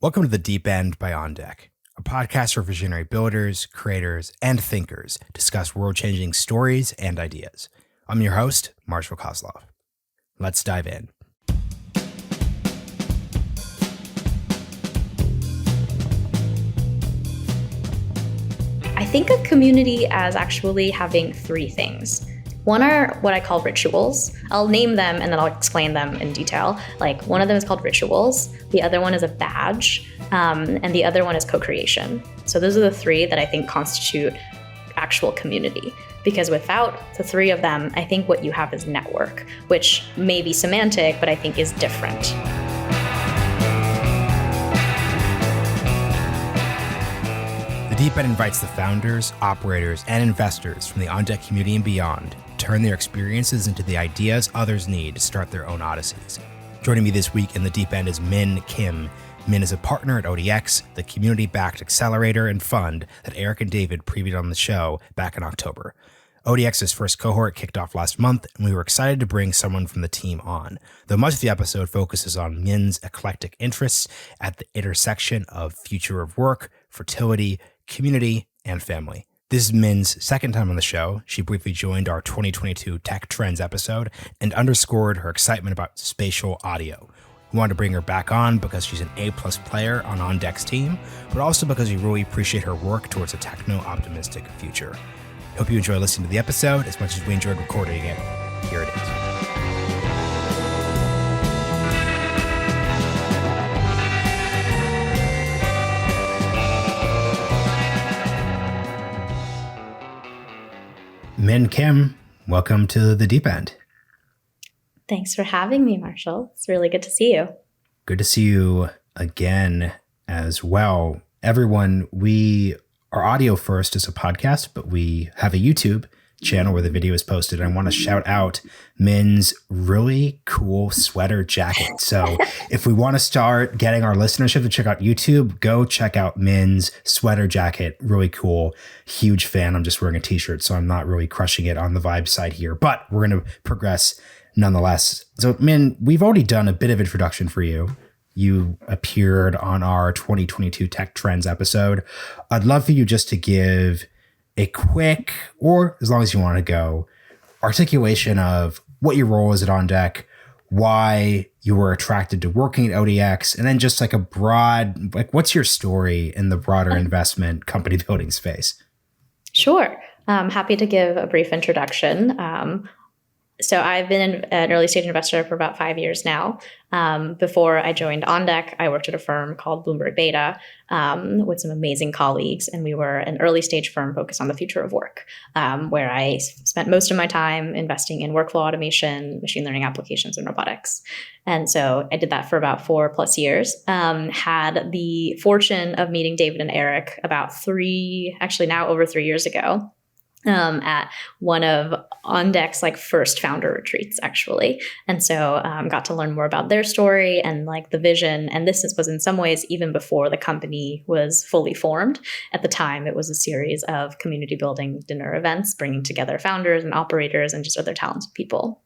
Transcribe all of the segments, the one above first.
Welcome to The Deep End by On Deck, a podcast where visionary builders, creators, and thinkers discuss world-changing stories and ideas. I'm your host, Marshall Kozlov. Let's dive in. I think of community as actually having three things. One are what I call rituals. I'll name them and then I'll explain them in detail. Like one of them is called rituals. The other one is a badge. And the other one is co-creation. So those are the three that I think constitute actual community. Because without the three of them, I think what you have is network, which may be semantic, but I think is different. The Deep End invites the founders, operators, and investors from the On Deck community and beyond to turn their experiences into the ideas others need to start their own odysseys. Joining me this week in The Deep End is Minn Kim. Minn is a partner at ODX, the community-backed accelerator and fund that Erik and David previewed on the show back in October. ODX's first cohort kicked off last month, and we were excited to bring someone from the team on, though much of the episode focuses on Minn's eclectic interests at the intersection of future of work, fertility, community, and family. This is Minn's second time on the show. She briefly joined our 2022 Tech Trends episode and underscored her excitement about spatial audio. We wanted to bring her back on because she's an A-plus player on Deck's team, but also because we really appreciate her work towards a techno-optimistic future. Hope you enjoy listening to the episode as much as we enjoyed recording it. Here it is. Minn Kim, welcome to The Deep End. Thanks for having me, Marshall. It's really good to see you. Good to see you again as well. Everyone, we are audio first as a podcast, but we have a YouTube channel where the video is posted. I want to shout out Minn's really cool sweater jacket. So if we want to start getting our listenership to check out YouTube, go check out Minn's sweater jacket. Really cool. Huge fan. I'm just wearing a t-shirt, so I'm not really crushing it on the vibe side here, but we're going to progress nonetheless. So Minn, we've already done a bit of introduction for you. You appeared on our 2022 Tech Trends episode. I'd love for you just to give a quick, or as long as you want to go, articulation of what your role is at On Deck, why you were attracted to working at ODX, and then just like a broad, like what's your story in the broader investment company building space? Sure. I'm happy to give a brief introduction. So I've been an early stage investor for about 5 years now. Before I joined On Deck, I worked at a firm called Bloomberg Beta with some amazing colleagues. And we were an early stage firm focused on the future of work, where I spent most of my time investing in workflow automation, machine learning applications, and robotics. And so I did that for about 4+ years. Had the fortune of meeting David and Erik about now over 3 years ago. At one of On Deck's first founder retreats, actually. And so got to learn more about their story and the vision. And was in some ways even before the company was fully formed. At the time, it was a series of community building dinner events, bringing together founders and operators and just other talented people.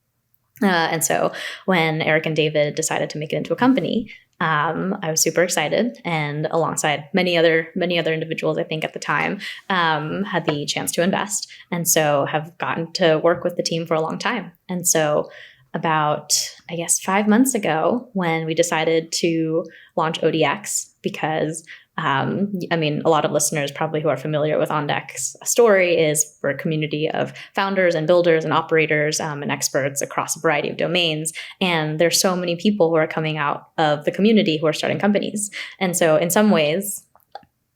And so when Erik and David decided to make it into a company, I was super excited, and alongside many other individuals, I think at the time, had the chance to invest, and so have gotten to work with the team for a long time. And so about, 5 months ago, when we decided to launch ODX, because a lot of listeners probably who are familiar with On Deck's story is we're a community of founders and builders and operators and experts across a variety of domains. And there's so many people who are coming out of the community who are starting companies. And so in some ways,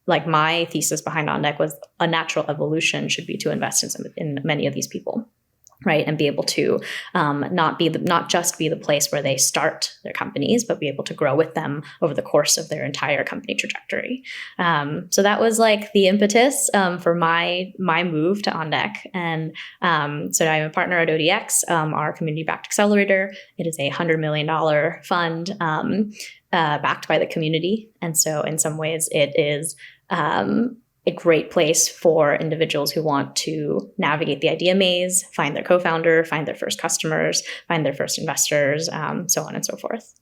my thesis behind On Deck was a natural evolution should be to invest in many of these people. Right. And be able to not just be the place where they start their companies, but be able to grow with them over the course of their entire company trajectory. So that was the impetus for my move to On Deck. And so I'm a partner at ODX, our community-backed accelerator. It is a $100 million fund backed by the community. And so in some ways it is a great place for individuals who want to navigate the idea maze, find their co-founder, find their first customers, find their first investors, so on and so forth.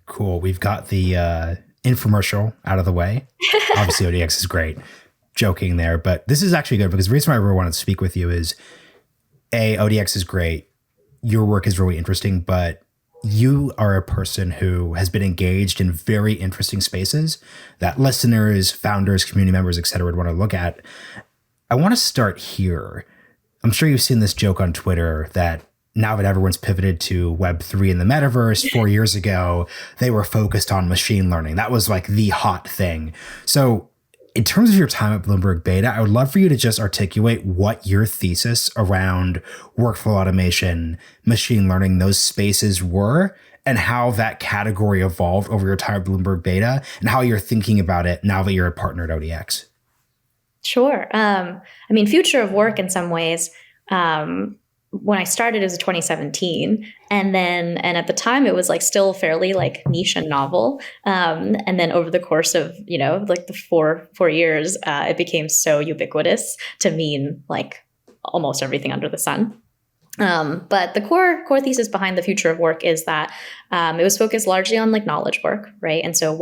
Cool. We've got the infomercial out of the way. Obviously, ODX is great. Joking there, but this is actually good because the reason why I really wanted to speak with you is ODX is great. Your work is really interesting, but you are a person who has been engaged in very interesting spaces that listeners, founders, community members, et cetera, would want to look at. I want to start here. I'm sure you've seen this joke on Twitter that now that everyone's pivoted to Web3 and the metaverse, 4 years ago, they were focused on machine learning. That was like the hot thing. So in terms of your time at Bloomberg Beta, I would love for you to just articulate what your thesis around workflow automation, machine learning, those spaces were, and how that category evolved over your time at Bloomberg Beta, and how you're thinking about it now that you're a partner at ODX. Sure. Future of work in some ways, when I started, it was 2017. And at the time it was like still fairly like niche and novel. And then over the course of, like the four years, it became so ubiquitous to mean like almost everything under the sun. But the core thesis behind the future of work is that it was focused largely on like knowledge work, right? And so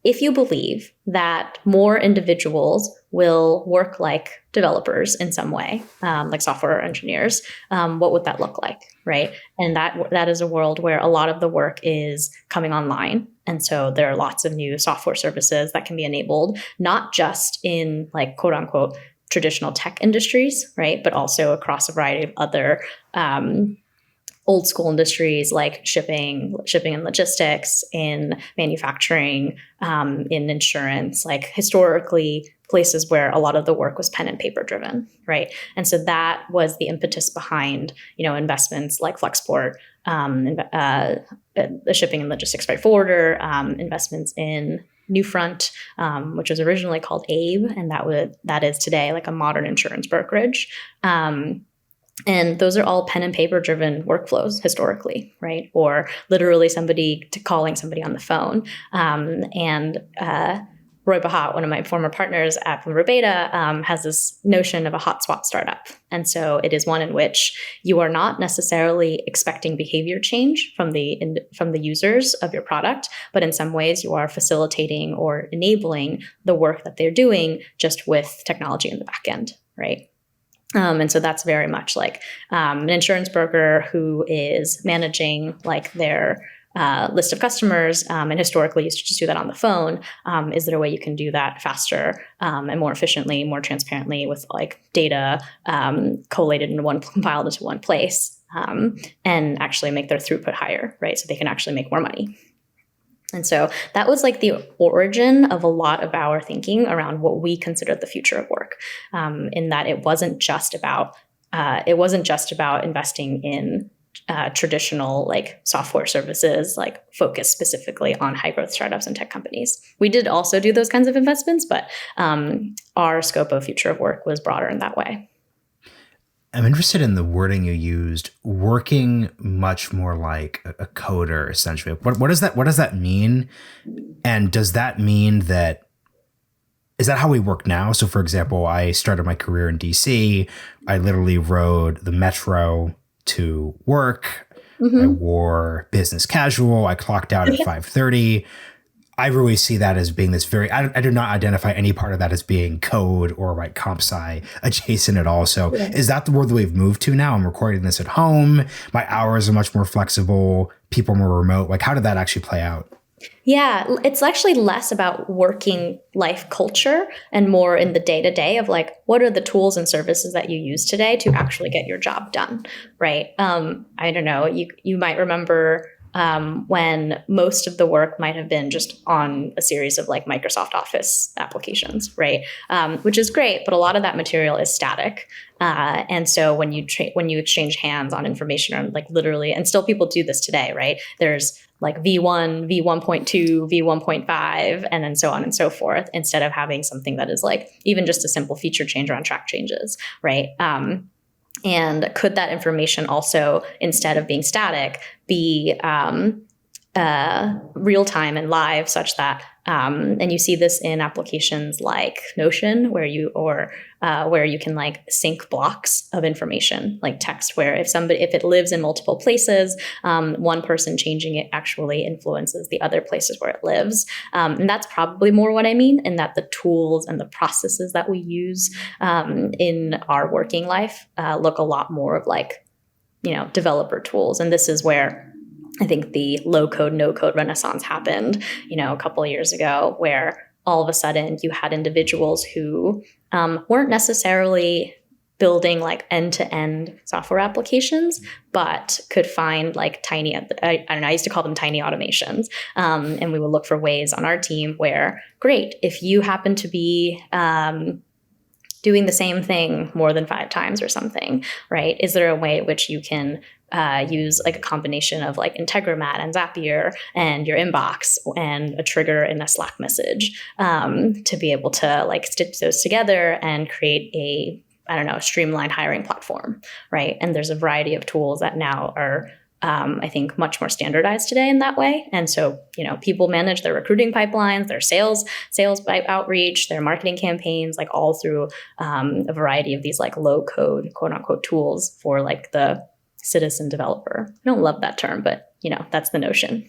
if you believe that more individuals will work like developers in some way, like software engineers, what would that look like, right? And that is a world where a lot of the work is coming online. And so there are lots of new software services that can be enabled, not just in like quote unquote traditional tech industries, right? But also across a variety of other old school industries like shipping and logistics, in manufacturing, in insurance, like historically places where a lot of the work was pen and paper driven, right? And so that was the impetus behind, investments like Flexport, the shipping and logistics freight forwarder, investments in Newfront, which was originally called Abe, and that is today like a modern insurance brokerage. And those are all pen and paper driven workflows historically, right? Or literally calling somebody on the phone. Roy Bahat, one of my former partners at Bloomberg Beta, has this notion of a hotspot startup. And so it is one in which you are not necessarily expecting behavior change from the users of your product, but in some ways you are facilitating or enabling the work that they're doing just with technology in the back end, right? And so that's very much like an insurance broker who is managing like their list of customers, and historically used to just do that on the phone. Is there a way you can do that faster and more efficiently, more transparently, with like data collated compiled into one place, and actually make their throughput higher, right? So they can actually make more money. And so that was like the origin of a lot of our thinking around what we considered the future of work, in that it wasn't just about investing in traditional like software services, like focused specifically on high growth startups and tech companies. We did also do those kinds of investments, but our scope of future of work was broader in that way. I'm interested in the wording you used, working much more like a coder, essentially. What does that mean? And does that mean is that how we work now? So for example, I started my career in DC. I literally rode the metro to work. Mm-hmm. I wore business casual. I clocked out at 5:30. I really see that as being this I do not identify any part of that as being code or like comp sci adjacent at all. So Is that the world that we've moved to now? I'm recording this at home. My hours are much more flexible. People are more remote. Like, how did that actually play out? Yeah, it's actually less about working life culture and more in the day-to-day of like, what are the tools and services that you use today to actually get your job done, right? I don't know, you might remember when most of the work might have been just on a series of like Microsoft Office applications, right? Which is great, but a lot of that material is static. And so when you exchange hands on information, or like literally, and still people do this today, right? There's like V1, V1.2, V1.5, and then so on and so forth, instead of having something that is like even just a simple feature change or on track changes, right? And could that information also, instead of being static, be real time and live, such that and you see this in applications like Notion, where you can like sync blocks of information, like text, where if it lives in multiple places, one person changing it actually influences the other places where it lives. And that's probably more what I mean, in that the tools and the processes that we use in our working life look a lot more of like, developer tools. And this is where I think the low code, no code renaissance happened, a couple of years ago, where all of a sudden you had individuals who weren't necessarily building like end-to-end software applications, but could find like tiny, I don't know, I used to call them tiny automations. And we would look for ways on our team where, great, if you happen to be doing the same thing more than 5 times or something, right? Is there a way in which you can use like a combination of like Integromat and Zapier and your inbox and a trigger in a Slack message to be able to like stitch those together and create a streamlined hiring platform, right? And there's a variety of tools that now are I think much more standardized today in that way. And so, people manage their recruiting pipelines, their sales outreach, their marketing campaigns, like all through a variety of these like low code, quote unquote, tools for like the citizen developer. I don't love that term, but that's the notion.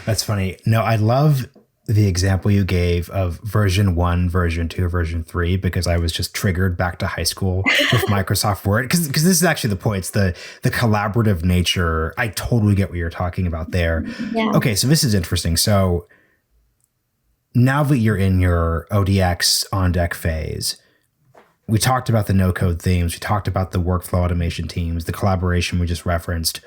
That's funny. No, I love the example you gave of version 1, version 2, version 3, because I was just triggered back to high school with Microsoft Word. Because this is actually the point. It's the collaborative nature. I totally get what you're talking about there. Yeah. Okay, so this is interesting. So now that you're in your ODX on deck phase, we talked about the no-code themes. We talked about the workflow automation teams, the collaboration we just referenced.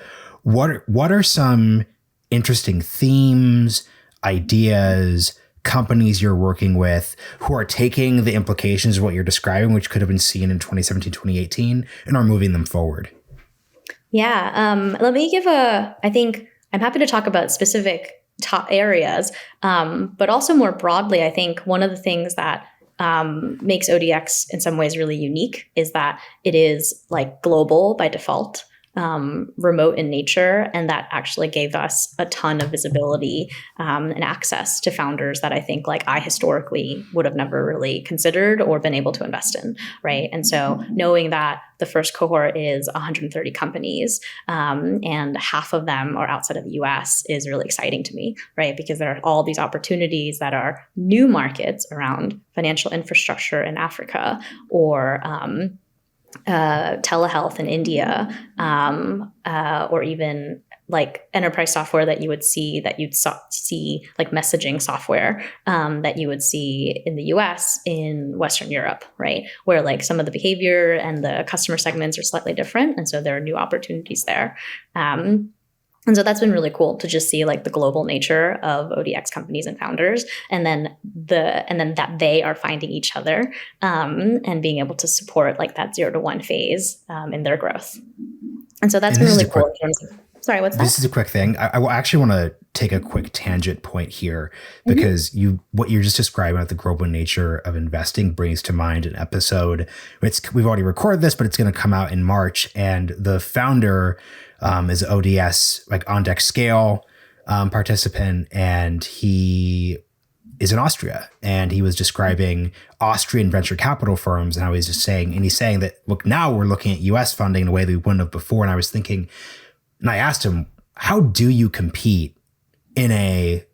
What are some interesting themes, ideas, companies you're working with who are taking the implications of what you're describing, which could have been seen in 2017, 2018, and are moving them forward? Yeah. Let me give I think I'm happy to talk about specific top areas, but also more broadly, I think one of the things that makes ODX in some ways really unique is that it is like global by default, remote in nature, and that actually gave us a ton of visibility and access to founders that I think like I historically would have never really considered or been able to invest in, right? And so knowing that the first cohort is 130 companies and half of them are outside of the US is really exciting to me, right? Because there are all these opportunities that are new markets around financial infrastructure in Africa or telehealth in India, or even like enterprise software that you'd see like messaging software that you would see in the US in Western Europe, right? Where like some of the behavior and the customer segments are slightly different. And so there are new opportunities there. And so that's been really cool to just see like the global nature of ODX companies and founders, and then that they are finding each other and being able to support like that 0 to 1 phase in their growth. And so that's been really cool in terms of. Sorry, what's that? This is a quick thing. I will actually want to take a quick tangent point here because what you're just describing about the global nature of investing brings to mind an episode. We've already recorded this, but it's going to come out in March, and the founder is ODS, like on deck scale participant, and he is in Austria, and he was describing Austrian venture capital firms, and he's saying that, look, now we're looking at US funding in a way that we wouldn't have before. And I was thinking, and I asked him, how do you compete in a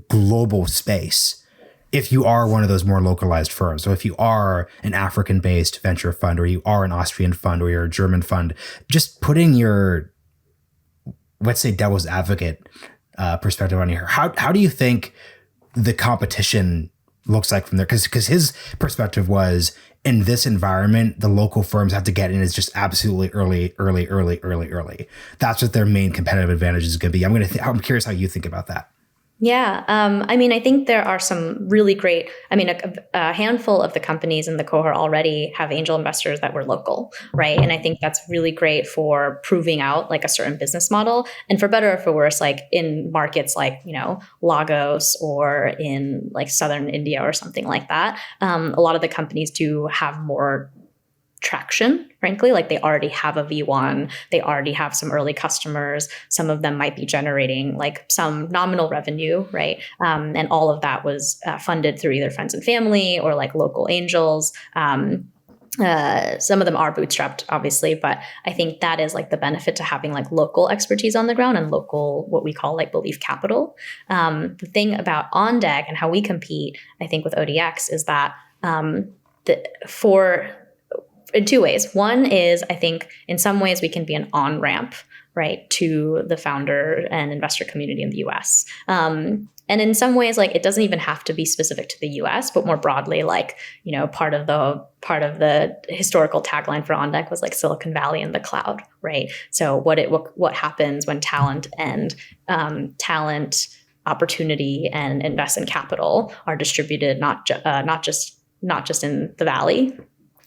global space if you are one of those more localized firms? So if you are an African-based venture fund, or you are an Austrian fund, or you're a German fund, just putting your, let's say, devil's advocate perspective on here, how do you think the competition looks like from there? Because his perspective was, in this environment, the local firms have to get in as just absolutely early. That's what their main competitive advantage is going to be. I'm curious how you think about that. Yeah. I think there are some really great, a handful of the companies in the cohort already have angel investors that were local, right? And I think that's really great for proving out like a certain business model. And for better or for worse, like in markets like, Lagos or in like Southern India or something like that, a lot of the companies do have more traction, frankly. Like they already have a V1, they already have some early customers. Some of them might be generating like some nominal revenue, right? And all of that was funded through either friends and family or like local angels. Some of them are bootstrapped, obviously, but I think that is like the benefit to having like local expertise on the ground and local, what we call like belief capital. The thing about On Deck and how we compete, I think, with ODX is that in two ways. One is, I think, in some ways we can be an on-ramp, right, to the founder and investor community in the US. And in some ways, like it doesn't even have to be specific to the US, but more broadly, like, you know, part of the historical tagline for On Deck was like Silicon Valley and the cloud, right? So what happens when talent and talent, opportunity, and investment capital are distributed not just in the Valley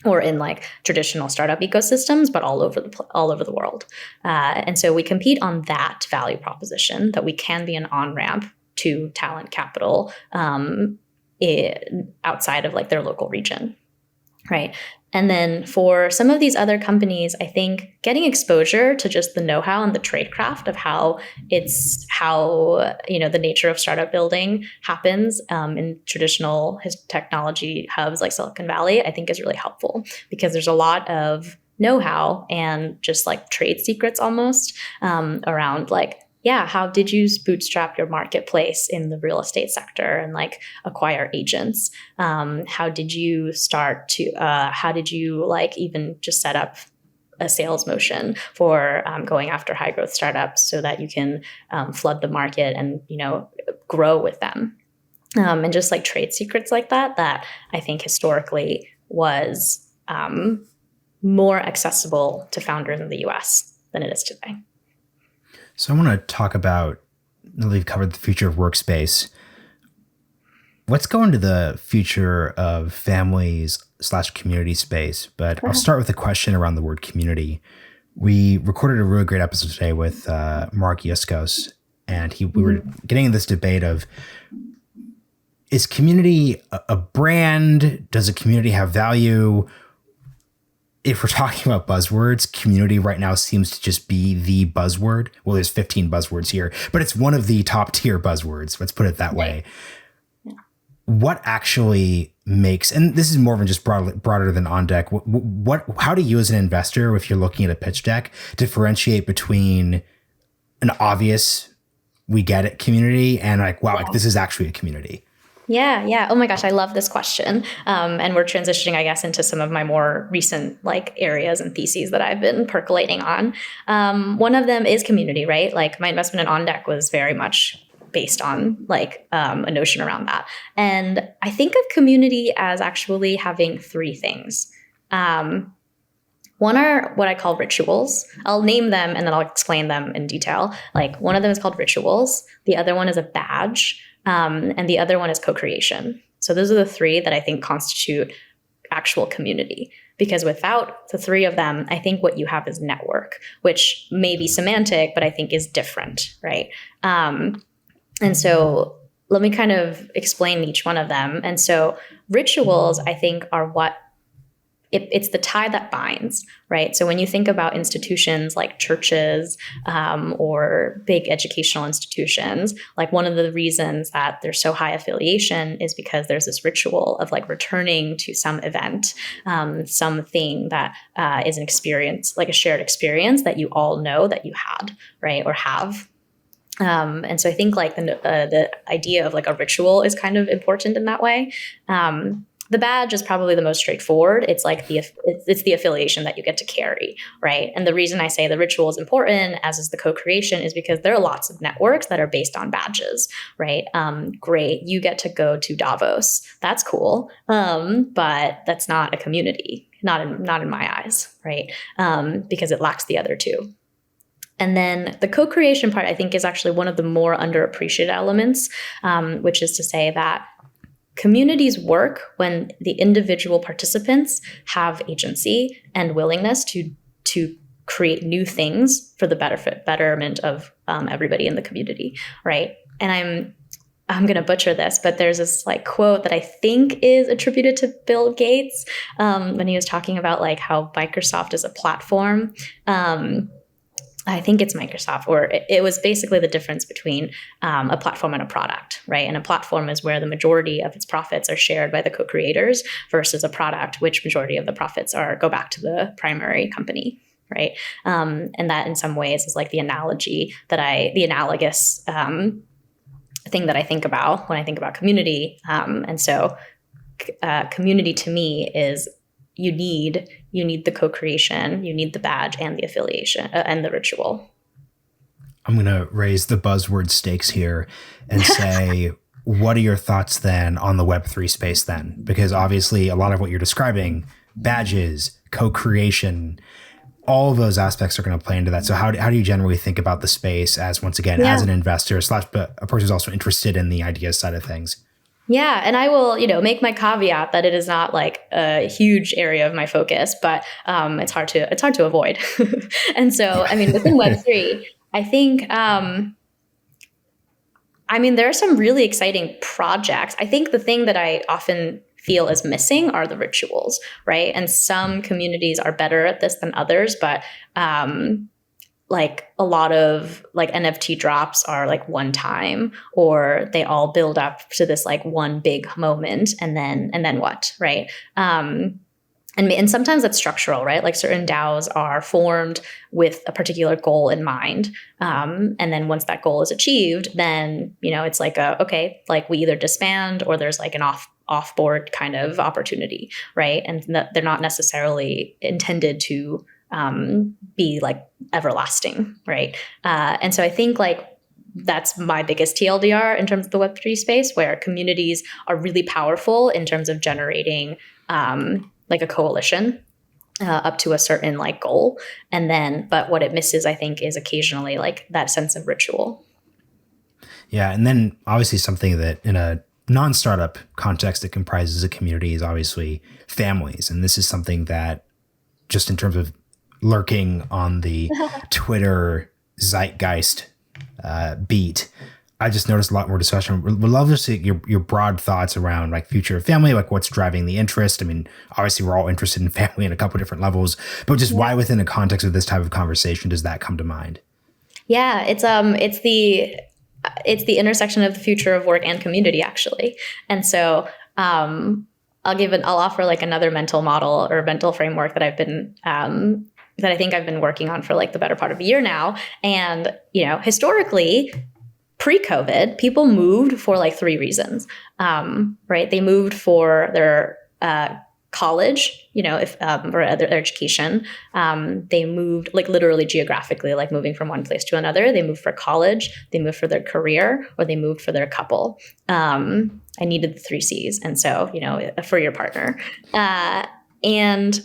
or in like traditional startup ecosystems, but all over the world. And so we compete on that value proposition that we can be an on-ramp to talent capital outside of like their local region, right? And then for some of these other companies, I think getting exposure to just the know-how and the tradecraft of how the nature of startup building happens in traditional technology hubs like Silicon Valley, I think is really helpful because there's a lot of know-how and just like trade secrets almost around like, yeah, how did you bootstrap your marketplace in the real estate sector and like acquire agents? How did you like even just set up a sales motion for going after high growth startups so that you can flood the market and, you know, grow with them? And just like trade secrets like that I think historically was more accessible to founders in the US than it is today. So I want to talk about, we've covered the future of workspace. Let's go into the future of families/community space, but I'll start with a question around the word community. We recorded a really great episode today with Mark Yuskos, and we were getting in this debate of, is community a brand? Does a community have value? If we're talking about buzzwords, community right now seems to just be the buzzword. Well, there's 15 buzzwords here, but it's one of the top tier buzzwords. Let's put it that way. Yeah. What actually makes, and this is more than just broader than On Deck, how do you as an investor, if you're looking at a pitch deck, differentiate between an obvious, we get it community and like, wow, like this is actually a community? Yeah. Oh my gosh, I love this question. And we're transitioning, I guess, into some of my more recent like areas and theses that I've been percolating on. One of them is community, right? Like my investment in On Deck was very much based on like a notion around that. And I think of community as actually having three things. One are what I call rituals. I'll name them and then I'll explain them in detail. Like one of them is called rituals. The other one is a badge. And the other one is co-creation. So those are the three that I think constitute actual community. Because without the three of them, I think what you have is network, which may be semantic, but I think is different, right? And so let me kind of explain each one of them. And so rituals, I think, are what it's the tie that binds, right? So when you think about institutions like churches or big educational institutions, like one of the reasons that there's so high affiliation is because there's this ritual of like returning to some event, something that is an experience, like a shared experience that you all know that you had, right? Or have. And so I think like the idea of like a ritual is kind of important in that way. The badge is probably the most straightforward. It's like it's the affiliation that you get to carry, right? And the reason I say the ritual is important, as is the co-creation, is because there are lots of networks that are based on badges, right? Great, you get to go to Davos. That's cool, but that's not a community, not in my eyes, right? Because it lacks the other two. And then the co-creation part, I think, is actually one of the more underappreciated elements, which is to say that communities work when the individual participants have agency and willingness to create new things for the betterment of everybody in the community, right? And I'm going to butcher this, but there's this like quote that I think is attributed to Bill Gates when he was talking about like how Microsoft is a platform. I think it's Microsoft, or it was basically the difference between a platform and a product, right? And a platform is where the majority of its profits are shared by the co-creators versus a product, which majority of the profits go back to the primary company, right? And that in some ways is like the analogous thing that I think about when I think about community. And so community to me is you need the co-creation, you need the badge and the affiliation and the ritual. I'm going to raise the buzzword stakes here and say, what are your thoughts then on the Web3 space then? Because obviously a lot of what you're describing, badges, co-creation, all of those aspects are going to play into that. So how do you generally think about the space as, once again, as an investor / but a person who's also interested in the ideas side of things? Yeah. And I will, make my caveat that it is not like a huge area of my focus, but it's hard to avoid. And so, I mean, within Web3, I think, there are some really exciting projects. I think the thing that I often feel is missing are the rituals, right? And some communities are better at this than others, but like a lot of like NFT drops are like one time, or they all build up to this like one big moment and then what, right? And sometimes that's structural, right? Like certain DAOs are formed with a particular goal in mind. And then once that goal is achieved, then, it's like like we either disband or there's like an off-board kind of opportunity, right? And they're not necessarily intended to be like everlasting, right? And so I think like that's my biggest TLDR in terms of the Web3 space, where communities are really powerful in terms of generating like a coalition up to a certain like goal. And then, but what it misses, I think, is occasionally like that sense of ritual. Yeah. And then obviously something that in a non-startup context that comprises a community is obviously families. And this is something that just in terms of lurking on the Twitter zeitgeist beat, I just noticed a lot more discussion. Would love to see your broad thoughts around like future of family, like what's driving the interest. I mean, obviously we're all interested in family in a couple of different levels, but just why within the context of this type of conversation does that come to mind? Yeah, it's the intersection of the future of work and community, actually. And so I'll offer like another mental model or mental framework that I've been that I think I've been working on for like the better part of a year now. And historically, pre-COVID, people moved for like 3 reasons, right? They moved for their college, if or their education. They moved like literally geographically, like moving from one place to another. They moved for college, they moved for their career, or they moved for their couple. I needed the 3 C's, and so for your partner. And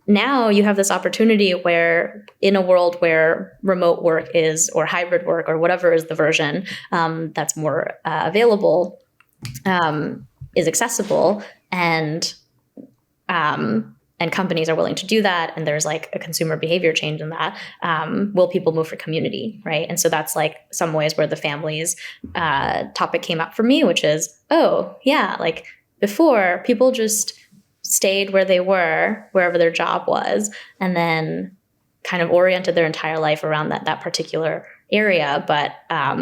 now you have this opportunity where in a world where remote work is, or hybrid work, or whatever is the version that's more available, is accessible, and companies are willing to do that, and there's like a consumer behavior change in that, will people move for community, right? And so that's like some ways where the families topic came up for me, which is, like before people just stayed where they were, wherever their job was, and then kind of oriented their entire life around that particular area. But I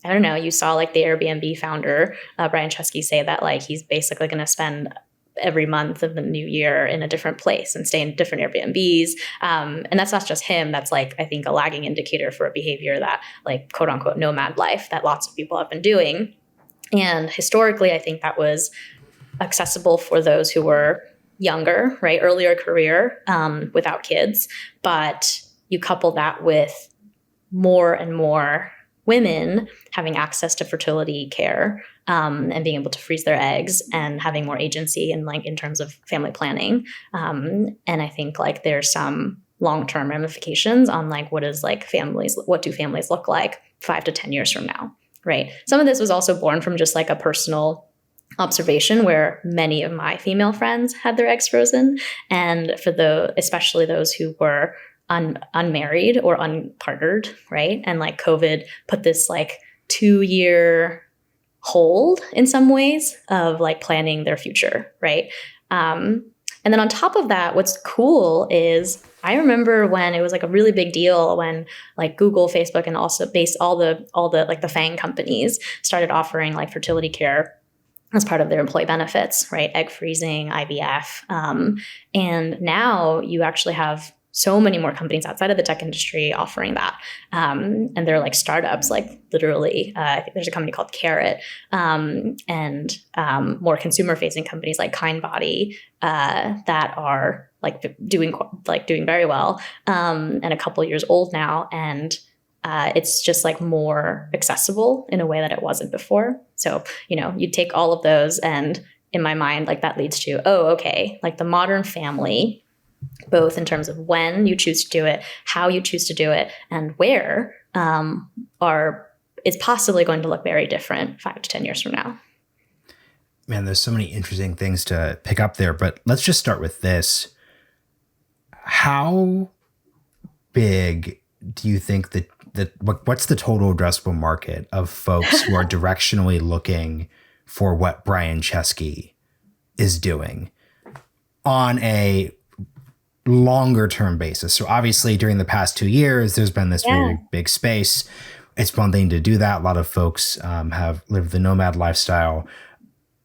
don't know, you saw like the Airbnb founder, Brian Chesky, say that like he's basically going to spend every month of the new year in a different place and stay in different Airbnbs. And that's not just him. That's like, I think, a lagging indicator for a behavior that like quote unquote nomad life that lots of people have been doing. And historically, I think that was accessible for those who were younger, right? Earlier career, without kids. But you couple that with more and more women having access to fertility care, and being able to freeze their eggs and having more agency in terms of family planning. And I think like there's some long-term ramifications on like what do families look like 5 to 10 years from now, right? Some of this was also born from just like a personal observation where many of my female friends had their eggs frozen. And especially those who were unmarried or unpartnered, right? And like COVID put this like 2-year hold in some ways of like planning their future, right? And then on top of that, what's cool is I remember when it was like a really big deal when like Google, Facebook, and also all the like the FANG companies started offering like fertility care as part of their employee benefits, right? Egg freezing, IVF. And now you actually have so many more companies outside of the tech industry offering that. And they're like startups, like literally, there's a company called Carrot, and more consumer facing companies like Kindbody that are like doing very well, and a couple years old now. And it's just like more accessible in a way that it wasn't before. So, you take all of those, and in my mind, like that leads to, oh, okay, like the modern family, both in terms of when you choose to do it, how you choose to do it, and where, is possibly going to look very different 5 to 10 years from now. Man, there's so many interesting things to pick up there, but let's just start with this. How big do you think that what's the total addressable market of folks who are directionally looking for what Brian Chesky is doing on a longer term basis? So obviously during the past 2 years, there's been this really big space. It's one thing to do that. A lot of folks have lived the nomad lifestyle.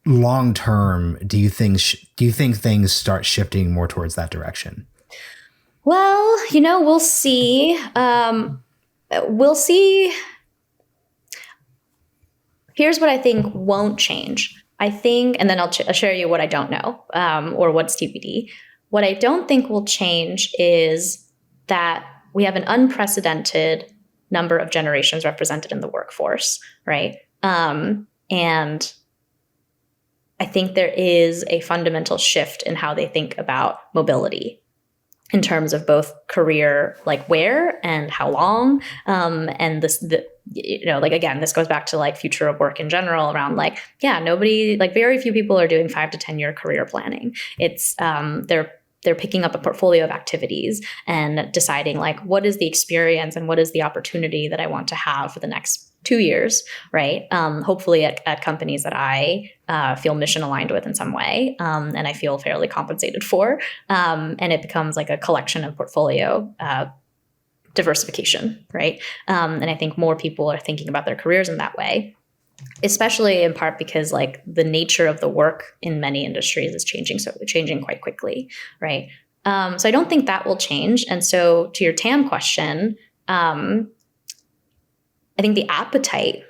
Long term, do you think things start shifting more towards that direction? Well, we'll see. We'll see. Here's what I think won't change. I think, and then I'll share you what I don't know, or what's TBD. What I don't think will change is that we have an unprecedented number of generations represented in the workforce, right? And I think there is a fundamental shift in how they think about mobility in terms of both career, like where and how long. And again, this goes back to like future of work in general around like, very few people are doing 5 to 10 year career planning. It's, they're picking up a portfolio of activities and deciding like, what is the experience and what is the opportunity that I want to have for the next 2 years, right? Hopefully at companies that I feel mission aligned with in some way, and I feel fairly compensated for. And it becomes like a collection of portfolio diversification, right? And I think more people are thinking about their careers in that way, especially in part because like the nature of the work in many industries is changing quite quickly, right? So I don't think that will change. And so to your TAM question, I think the appetite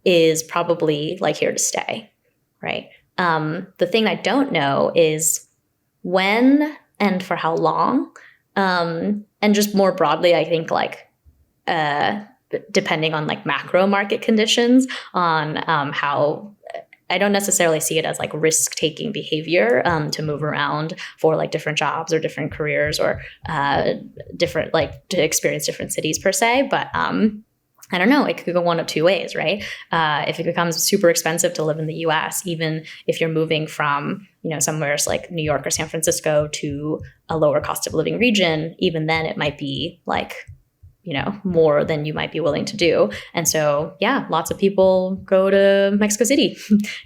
is probably like here to stay, right? The thing I don't know is when and for how long, and just more broadly, I think like depending on like macro market conditions on how. I don't necessarily see it as like risk-taking behavior to move around for like different jobs or different careers or different like to experience different cities per se, but I don't know, it could go one of two ways, right? If it becomes super expensive to live in the US, even if you're moving from, somewhere like New York or San Francisco to a lower cost of living region, even then it might be like, more than you might be willing to do. And so, lots of people go to Mexico City,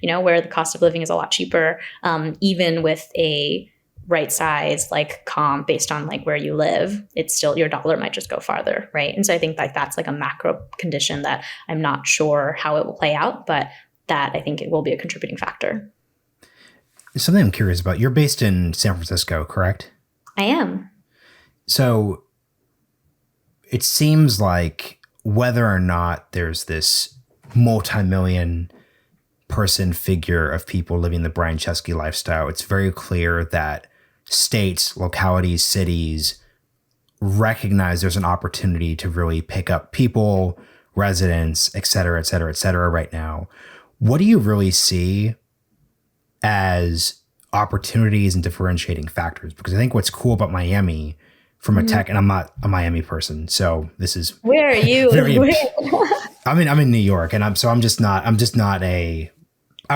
where the cost of living is a lot cheaper, even with a right size like comp based on like where you live, it's still your dollar might just go farther, right? And so I think like that's like a macro condition that I'm not sure how it will play out, but that I think it will be a contributing factor. Something I'm curious about. You're based in San Francisco, correct? I am. So it seems like whether or not there's this multi-million person figure of people living the Brian Chesky lifestyle, it's very clear that states, localities, cities recognize there's an opportunity to really pick up people, residents, et cetera, right now. What do you really see as opportunities and differentiating factors? Because I think what's cool about Miami from a tech, and I'm not a Miami person, so this is where are you? I'm in New York, and I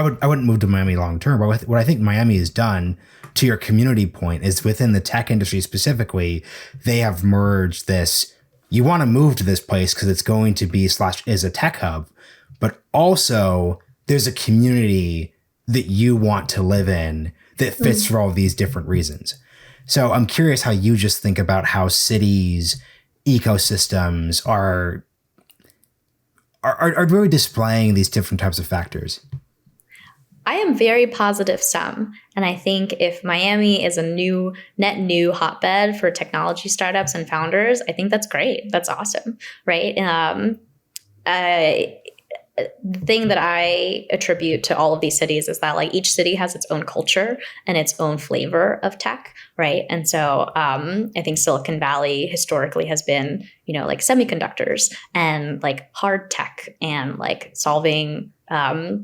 wouldn't move to Miami long term. But what I think Miami has done, to your community point, is within the tech industry specifically, they have merged this. You want to move to this place because it's going to be / is a tech hub, but also there's a community that you want to live in that fits for all of these different reasons. So I'm curious how you just think about how cities, ecosystems are really displaying these different types of factors. I am very positive sum. And I think if Miami is a net new hotbed for technology startups and founders, I think that's great. That's awesome, right? The thing that I attribute to all of these cities is that like each city has its own culture and its own flavor of tech, right? And so I think Silicon Valley historically has been, like semiconductors and like hard tech and like solving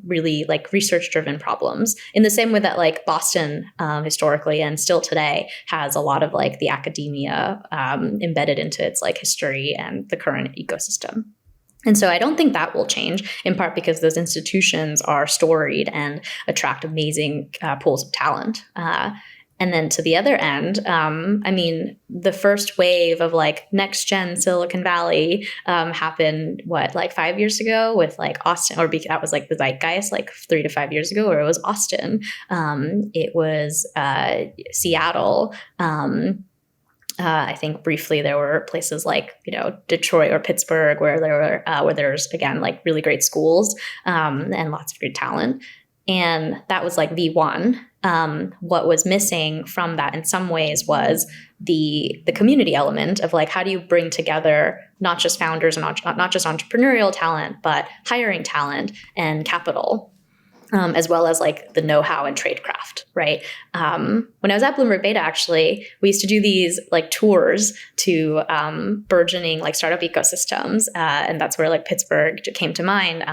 really like research driven problems in the same way that like Boston historically and still today has a lot of like the academia embedded into its like history and the current ecosystem. And so I don't think that will change, in part because those institutions are storied and attract amazing pools of talent. And then to the other end, the first wave of like next gen Silicon Valley happened, like 5 years ago with like Austin, that was like the zeitgeist like 3 to 5 years ago, where it was Austin. It was Seattle. I think briefly there were places like, Detroit or Pittsburgh where there's again, like really great schools and lots of great talent. And that was like V1. What was missing from that in some ways was the community element of like, how do you bring together not just founders and not just entrepreneurial talent, but hiring talent and capital. As well as like the know-how and tradecraft, right? When I was at Bloomberg Beta, actually, we used to do these like tours to burgeoning like startup ecosystems, and that's where like Pittsburgh came to mind,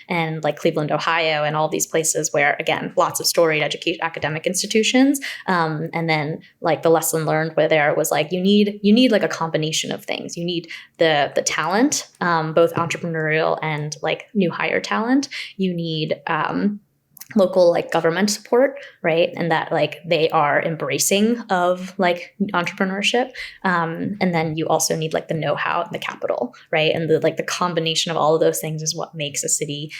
and like Cleveland, Ohio, and all these places where again lots of storied academic institutions, and then like the lesson learned where there was like you need like a combination of things. You need the talent, both entrepreneurial and like new hire talent. You need local like government support, right? And that like they are embracing of like entrepreneurship. And then you also need like the know-how and the capital, right? And the combination of all of those things is what makes a city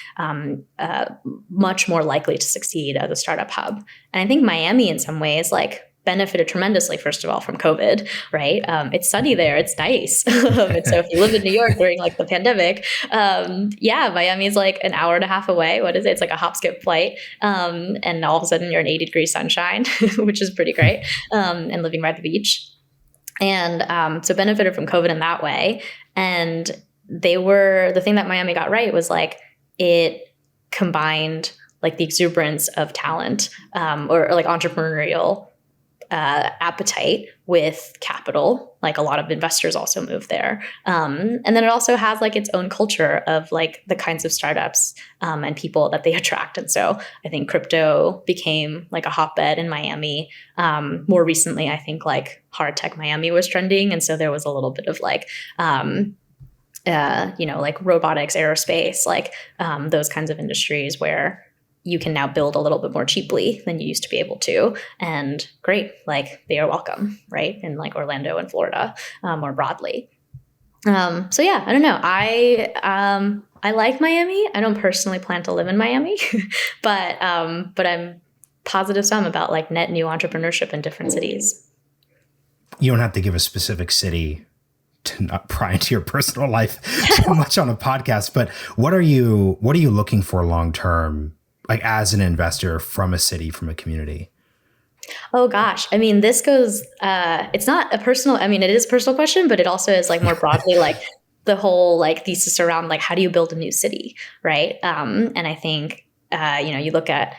much more likely to succeed as a startup hub. And I think Miami in some ways like benefited tremendously, first of all, from COVID, right? It's sunny there. It's nice. And so if you live in New York during like the pandemic, Miami is like an hour and a half away. What is it? It's like a hop, skip flight. And all of a sudden you're in 80-degree sunshine, which is pretty great. And living by the beach. And so benefited from COVID in that way. And the thing that Miami got right was like, it combined like the exuberance of talent or like entrepreneurial appetite with capital. Like a lot of investors also move there. And then it also has like its own culture of like the kinds of startups and people that they attract. And so I think crypto became like a hotbed in Miami. More recently, I think like hard tech Miami was trending. And so there was a little bit of like, like robotics, aerospace, like those kinds of industries where you can now build a little bit more cheaply than you used to be able to. And great, like they are welcome, right? In like Orlando and Florida more broadly. I don't know. I like Miami. I don't personally plan to live in Miami, but I'm positive some about like net new entrepreneurship in different cities. You don't have to give a specific city to not pry into your personal life so much on a podcast, but what are you looking for long term? Like as an investor from a city, from a community? Oh gosh. I mean, this goes, it's not a personal, it is a personal question, but it also is like more broadly, like the whole like thesis around like, how do you build a new city? Right. And I think, you look at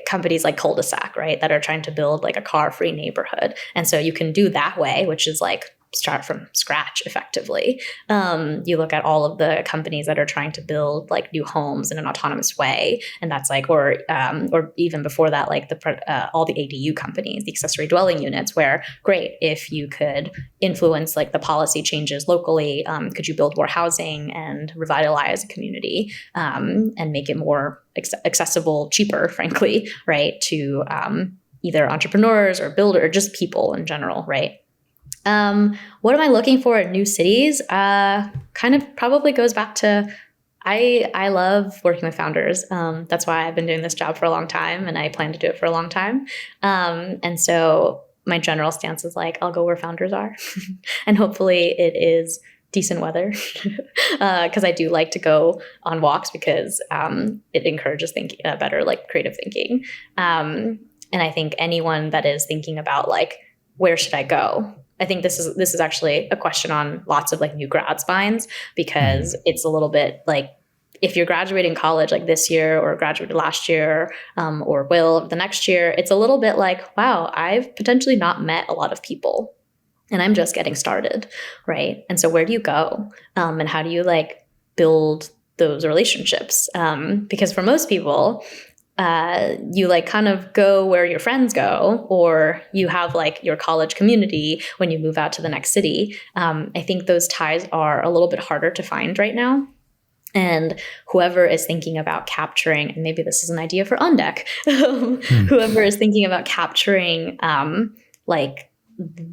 companies like Cul-de-sac, right, that are trying to build like a car-free neighborhood. And so you can do that way, which is like start from scratch effectively. You look at all of the companies that are trying to build like new homes in an autonomous way. And that's like, or even before that, like all the ADU companies, the accessory dwelling units, where great, if you could influence like the policy changes locally, could you build more housing and revitalize a community and make it more accessible, cheaper, frankly, right, to either entrepreneurs or builders or just people in general, right? What am I looking for in new cities? Kind of probably goes back to I love working with founders. That's why I've been doing this job for a long time, and I plan to do it for a long time. And so my general stance is like, I'll go where founders are, and hopefully it is decent weather, because I do like to go on walks because it encourages thinking better, like creative thinking. And I think anyone that is thinking about like, where should I go? I think this is actually a question on lots of like new grads' minds, because it's a little bit like, if you're graduating college like this year or graduated last year, or will the next year, it's a little bit like, wow, I've potentially not met a lot of people and I'm just getting started, right? And so where do you go? And how do you like build those relationships? Because for most people, you like kind of go where your friends go, or you have like your college community when you move out to the next city. I think those ties are a little bit harder to find right now. And whoever is thinking about capturing, and maybe this is an idea for On Deck, whoever is thinking about capturing like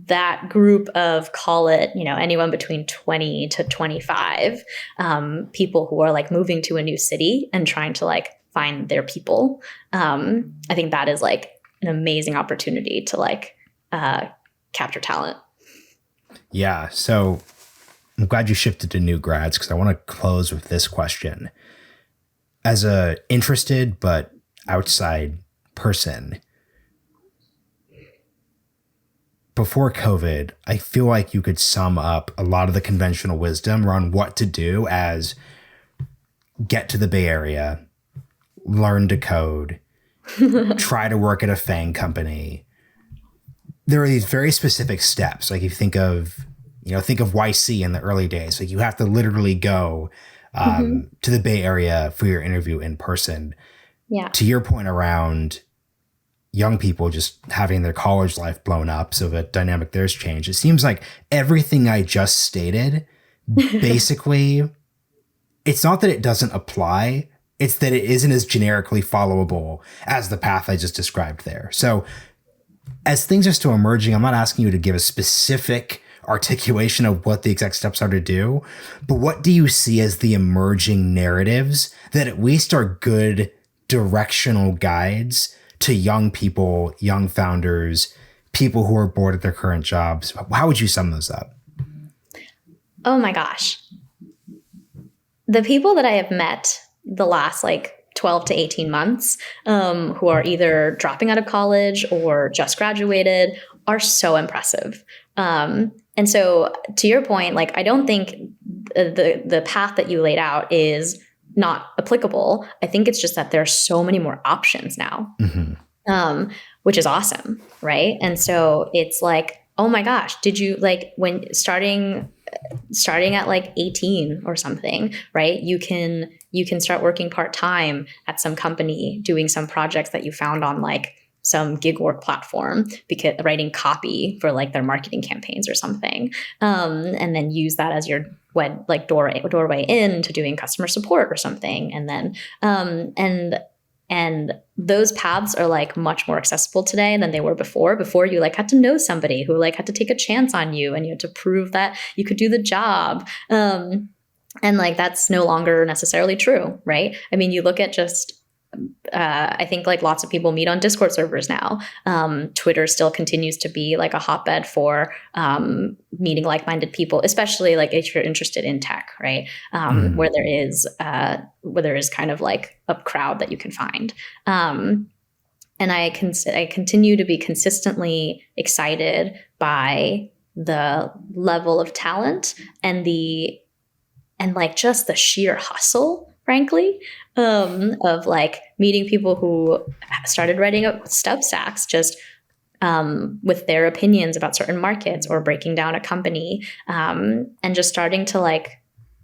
that group of, call it, anyone between 20 to 25 people who are like moving to a new city and trying to like find their people. I think that is like an amazing opportunity to like capture talent. Yeah. So I'm glad you shifted to new grads, because I want to close with this question. As a interested but outside person, before COVID, I feel like you could sum up a lot of the conventional wisdom around what to do as get to the Bay Area, learn to code, try to work at a FANG company. There are these very specific steps. Like you think of YC in the early days. Like you have to literally go to the Bay Area for your interview in person. Yeah. To your point around young people just having their college life blown up, so the dynamic there's changed. It seems like everything I just stated, basically, it's not that it doesn't apply, it's that it isn't as generically followable as the path I just described there. So as things are still emerging, I'm not asking you to give a specific articulation of what the exact steps are to do, but what do you see as the emerging narratives that at least are good directional guides to young people, young founders, people who are bored at their current jobs? How would you sum those up? Oh my gosh. The people that I have met the last like 12 to 18 months, who are either dropping out of college or just graduated, are so impressive. And so to your point, like, I don't think the path that you laid out is not applicable. I think it's just that there are so many more options now, which is awesome, right? And so it's like, oh my gosh, did you like when starting at like 18 or something, right? You can start working part-time at some company doing some projects that you found on like some gig work platform, because writing copy for like their marketing campaigns or something, and then use that as your doorway in to doing customer support or something, and then and those paths are like much more accessible today than they were before. Before, you like had to know somebody who like had to take a chance on you, and you had to prove that you could do the job. And like that's no longer necessarily true, right? I mean, you look at just I think like lots of people meet on Discord servers now. Twitter still continues to be like a hotbed for meeting like-minded people, especially like if you're interested in tech, right? Where there is kind of like a crowd that you can find. And I continue to be consistently excited by the level of talent and like just the sheer hustle, frankly, of like meeting people who started writing up Substacks just with their opinions about certain markets or breaking down a company, and just starting to like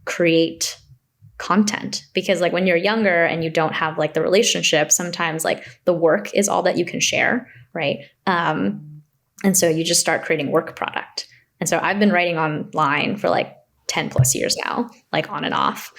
create content. Because like when you're younger and you don't have like the relationship, sometimes like the work is all that you can share, right? And so you just start creating work product. And so I've been writing online for like 10 plus years now, like on and off.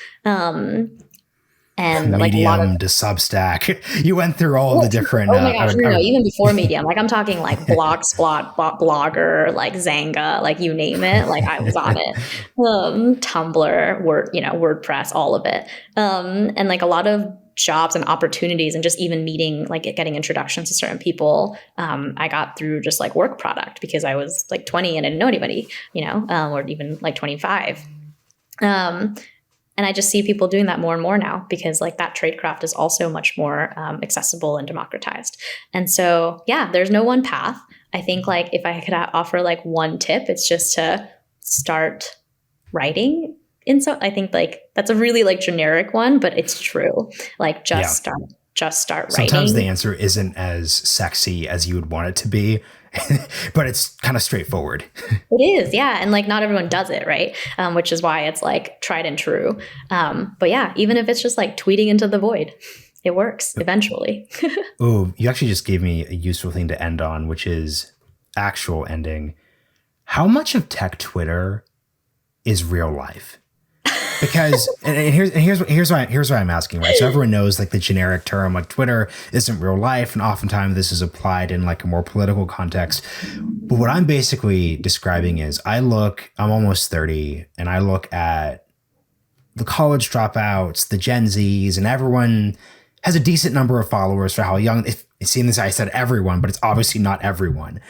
and like a lot of Medium to Substack. You went through all the different. oh my gosh, no, even before Medium, like I'm talking like Blogspot, Blogger, like Zanga, like you name it, like I was on it. Tumblr, WordPress, all of it. And like a lot of jobs and opportunities and just even meeting, like getting introductions to certain people, I got through just like work product because I was like 20 and I didn't know anybody, or even like 25. And I just see people doing that more and more now because like that tradecraft is also much more accessible and democratized. And so, yeah, there's no one path. I think like if I could offer like one tip, it's just to start writing. I think like that's a really like generic one, but it's true. Like just start writing. Sometimes the answer isn't as sexy as you would want it to be, but it's kind of straightforward. It is, yeah. And like not everyone does it, right? Which is why it's like tried and true. But yeah, even if it's just like tweeting into the void, it works eventually. Oh, you actually just gave me a useful thing to end on, which is actual ending. How much of tech Twitter is real life? Because and here's why I'm asking, right? So everyone knows like the generic term like Twitter isn't real life, and oftentimes this is applied in like a more political context. But what I'm basically describing is I'm almost 30, and I look at the college dropouts, the Gen Zs, and everyone has a decent number of followers for how young. If it seems I said everyone, but it's obviously not everyone.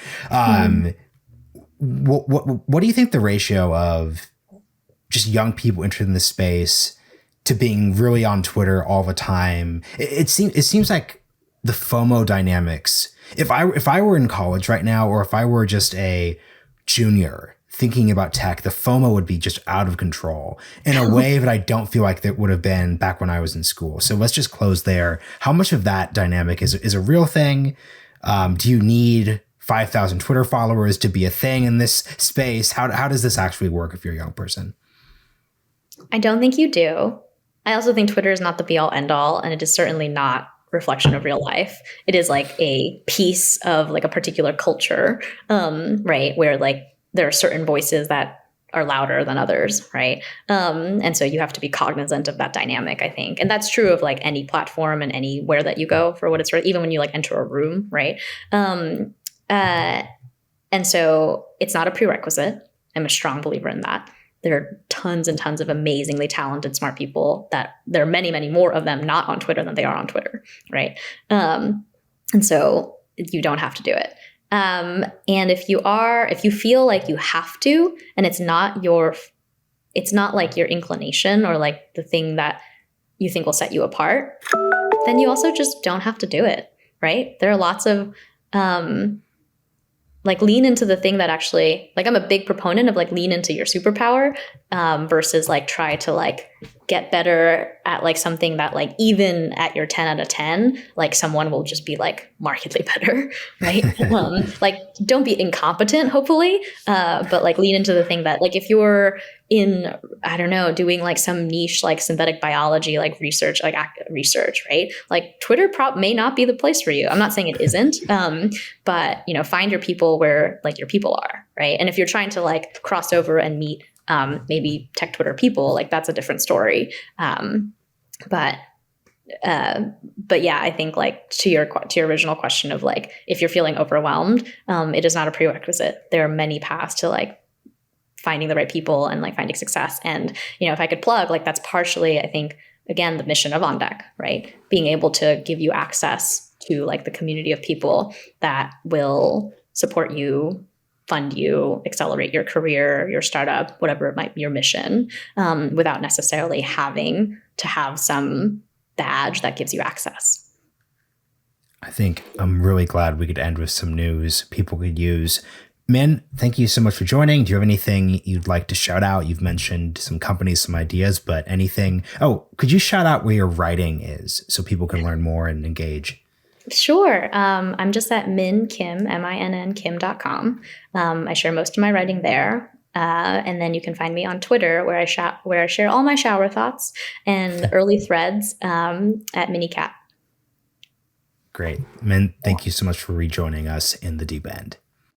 What do you think the ratio of just young people interested in this space to being really on Twitter all the time? It seems like the FOMO dynamics. If I were in college right now, or if I were just a junior thinking about tech, the FOMO would be just out of control in a way that I don't feel like that would have been back when I was in school. So let's just close there. How much of that dynamic is a real thing? Do you need 5,000 Twitter followers to be a thing in this space? How does this actually work if you're a young person? I don't think you do. I also think Twitter is not the be all end all, and it is certainly not a reflection of real life. It is like a piece of like a particular culture, right? Where like there are certain voices that are louder than others, right? And so you have to be cognizant of that dynamic, I think. And that's true of like any platform and anywhere that you go, for what it's worth, even when you like enter a room, right? And so it's not a prerequisite. I'm a strong believer in that. There are tons and tons of amazingly talented, smart people that there are many, many more of them not on Twitter than they are on Twitter, right? And so you don't have to do it. And if you feel like you have to, and it's not like your inclination or like the thing that you think will set you apart, then you also just don't have to do it, right? There are lots of, like lean into the thing that actually, like I'm a big proponent of like lean into your superpower versus like try to like get better at like something that like even at your 10 out of 10, like someone will just be like markedly better, right? Like don't be incompetent, hopefully, but like lean into the thing that like if you're in, I don't know, doing like some niche like synthetic biology, like research, like research, right? Like Twitter may not be the place for you. I'm not saying it isn't, but find your people where like your people are, right? And if you're trying to like cross over and meet maybe tech Twitter people, like that's a different story. But yeah, I think like to your original question of like, if you're feeling overwhelmed, it is not a prerequisite. There are many paths to like finding the right people and like finding success. And, if I could plug, like that's partially, I think, again, the mission of OnDeck, right? Being able to give you access to like the community of people that will support you, fund you, accelerate your career, your startup, whatever it might be, your mission, without necessarily having to have some badge that gives you access. I think I'm really glad we could end with some news people could use. Minn, thank you so much for joining. Do you have anything you'd like to shout out? You've mentioned some companies, some ideas, but anything? Oh, could you shout out where your writing is so people can learn more and engage? Sure. I'm just at Minn Kim, MINN-Kim.com. I share most of my writing there. And then you can find me on Twitter where I share all my shower thoughts and early threads at Minicat. Great. Minn, thank you so much for rejoining us in the deep end.